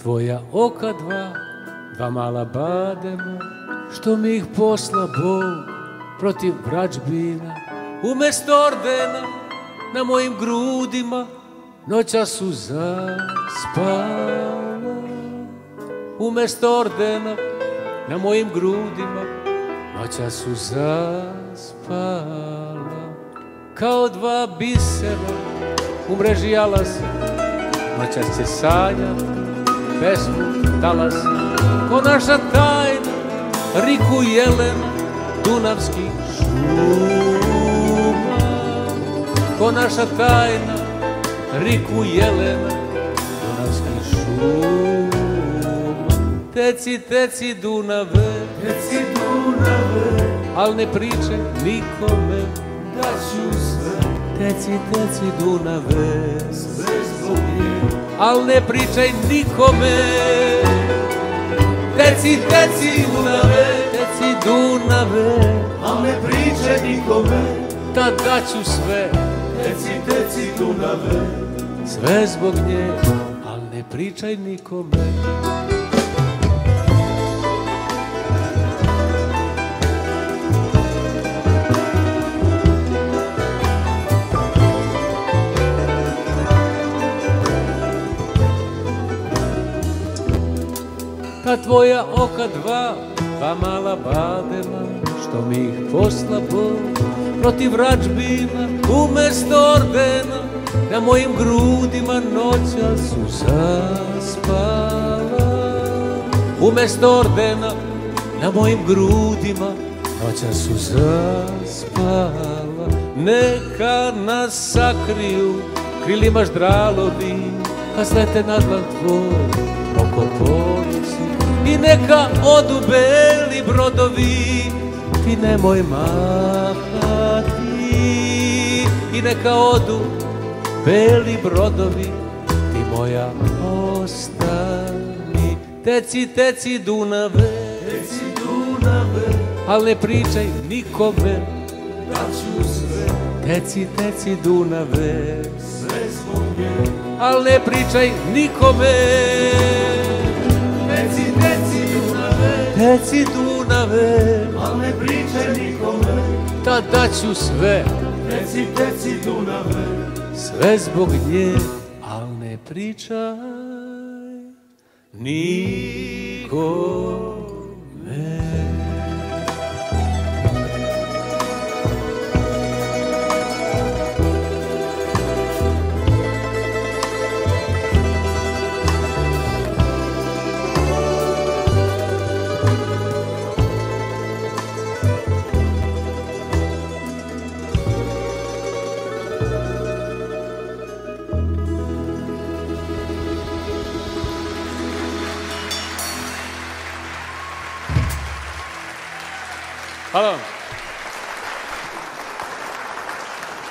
tvoja oka dva, dva mala badema, što mi ih posla Bog protiv vrađbina. Umesto ordena na mojim grudima noća su zaspala. Umesto ordena na mojim grudima noća su zaspala. Kao dva bisera u mreži jalasa noćas će sanjati pesmu talasa. Ko naša tajna riku jelena dunavskih šuma. Ko naša tajna riku jelena dunavskih šuma. Teci, teci Dunave, teci Dunave, al ne pričaj nikome da ću sve. Teci, teci Dunave, sve zbog nje, al ne pričaj nikome. Teci, teci Dunave, teci Dunave, al ne pričaj nikome. Tad daću sve. Teci, teci Dunave, sve zbog nje, al ne pričaj nikome. Ta tvoja oka dva, dva mala badema, što mi ih posla Bog protiv vrađbina. Umesto ordena na mojim grudima noća su zaspala. Umesto ordena na mojim grudima noća su zaspala. Neka nas sakriju krilima ždralovi, kad slete na dlan tvoj oko ponoći. I neka odu beli brodovi, ti nemoj mahati. I neka odu beli brodovi, ti moja ostani. Teci, teci Dunave, teci Dunave, al ne pričaj nikome da ću sve. Teci, teci Dunave, sve zbog nje, al ne pričaj nikome. Teci, teci Dunave, teci Dunave, al ne pričaj nikome. Tad daću sve. Teci, teci Dunave, sve zbog nje, al ne pričaj nikome. Hvala vam.